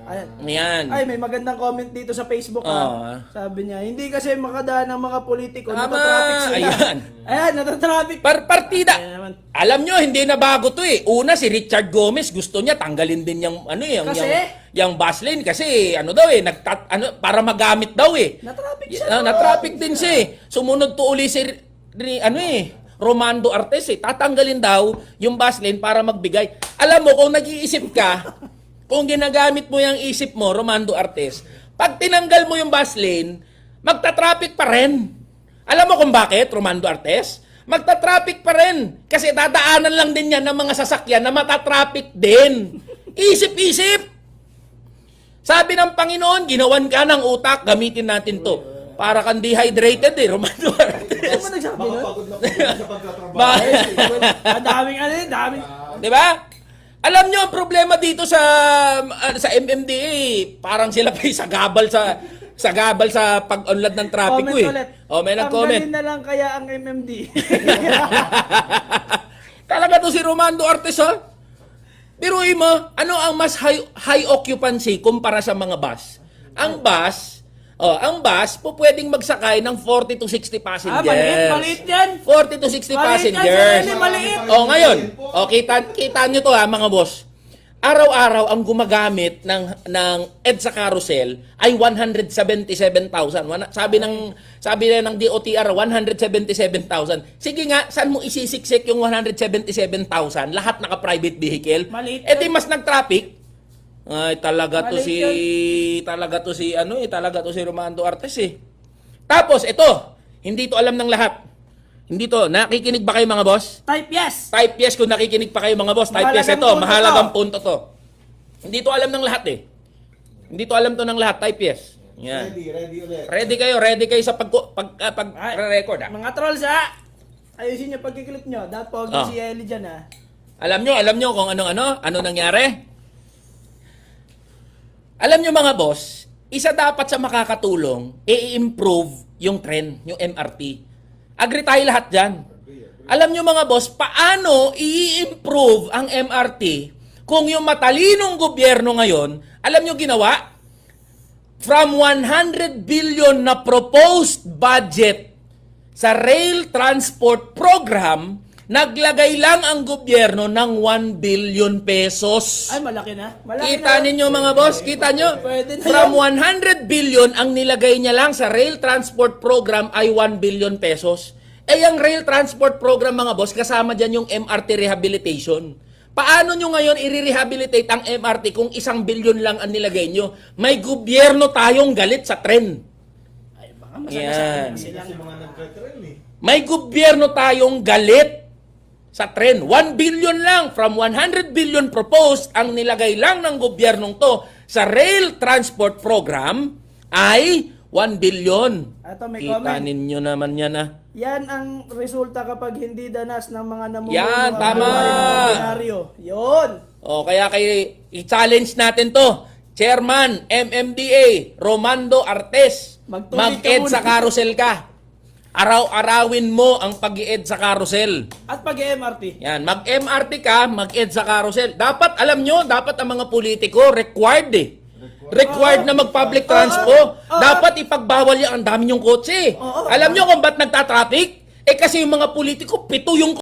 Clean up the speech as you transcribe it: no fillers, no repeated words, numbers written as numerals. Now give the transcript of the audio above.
Ayan. Yan. Ay, may magandang comment dito sa Facebook Sabi niya, hindi kasi makadaan ng mga politiko, Tama. natatraffic sila. Ayan. Ayan, natatraffic. Partida. Ayan naman. Alam nyo, hindi na bago to eh. Una, si Richard Gomez, gusto niya tanggalin din yung, yung bus lane kasi, para magamit daw eh. Natraffic siya. Natraffic din siya eh. Sumunod to uli si, Romando Artes eh. Tatanggalin daw yung bus lane para magbigay. Alam mo, kung nag-iisip ka, kung ginagamit mo yung isip mo, Romando Artes, pag tinanggal mo yung bus lane, magta-traffic pa rin. Alam mo kung bakit, Romando Artes? Magta-traffic pa rin. Kasi dadaanan lang din yan ng mga sasakyan na mata-traffic din. Isip-isip! Sabi ng Panginoon, ginawan ka ng utak, gamitin natin to. Para kang dehydrated eh, Romando Artes. Ano mo nagsabi nun? Makapagod na sa pagkatrabaho. Daming daming. Di ba? Alam nyo, ang problema dito sa MMDA, parang sila pa sa gabal sa pag-unlad ng traffic Comment eh. ulit. May nag-comment. Tanggalin na lang kaya ang MMD. Talaga to si Romando Artes ha? Biruin mo, ano ang mas high occupancy kumpara sa mga bus? Ang bus, pwedeng magsakay ng 40 to 60 passengers. Maliit yan. 40 to 60 passengers. Maliit. Ngayon, kita nyo to ha, mga boss. Araw-araw ang gumagamit ng EDSA carousel ay 177,000. Sabi ng DOTR 177,000. Sige nga, saan mo isisiksik yung 177,000? Lahat naka-private vehicle. Maliit di mas nag-traffic. Ay, talaga to si Romando Artes eh. Tapos ito, hindi to alam ng lahat. Hindi to, nakikinig ba kayo mga boss? Type yes. Type yes kung nakikinig pa kayo mga boss. Type yes ito, mahalagang punto to. Hindi to alam ng lahat eh. Hindi to alam to ng lahat, type yes. Yan. Ready ulit. Ready kayo sa pag-record ha. Mga trolls ayusin niyo pagkiklip niyo. Dapat si Ellie dyan Alam nyo kung ano nangyari? Alam nyo mga boss, isa dapat sa makakatulong, i-improve yung tren, yung MRT. Agree tayo lahat dyan. Alam nyo mga boss, paano i-improve ang MRT kung yung matalinong gobyerno ngayon, alam nyo ginawa? From 100 billion na proposed budget sa rail transport program, naglagay lang ang gobyerno ng 1 billion pesos. Ay, malaki na. Kita ninyo mga boss, kita nyo? From 100 billion, ang nilagay niya lang sa rail transport program ay 1 billion pesos. Yung rail transport program mga boss, kasama dyan yung MRT rehabilitation. Paano nyo ngayon i-rehabilitate ang MRT kung 1 billion lang ang nilagay nyo? May gobyerno tayong galit sa tren. Ay, baka masagasaan Kasi mga nagka-train eh. May gobyerno tayong galit sa tren. 1 billion lang. From 100 billion proposed, ang nilagay lang ng gobyernong to sa rail transport program ay 1 billion. Ito, may Kita comment. ninyo naman yan Yan ang resulta kapag hindi danas ng mga namumuno. Yan, ang tama. buhay ng ordinaryo. Yun. Kaya i-challenge natin to. Chairman, MMDA, Romando Artes, Magtubig ka mag-ed muna. sa carousel ka. Araw-arawin mo ang pag-i-ed sa carousel. At pag-MRT. Yan, mag-MRT ka, mag-ed sa carousel. Dapat, alam nyo, dapat ang mga politiko required Required na mag-public transpo. Dapat ipagbawal yan, ang dami yung kotse. Alam nyo kung ba't nagtatraffic? Kasi yung mga politiko, 7 yung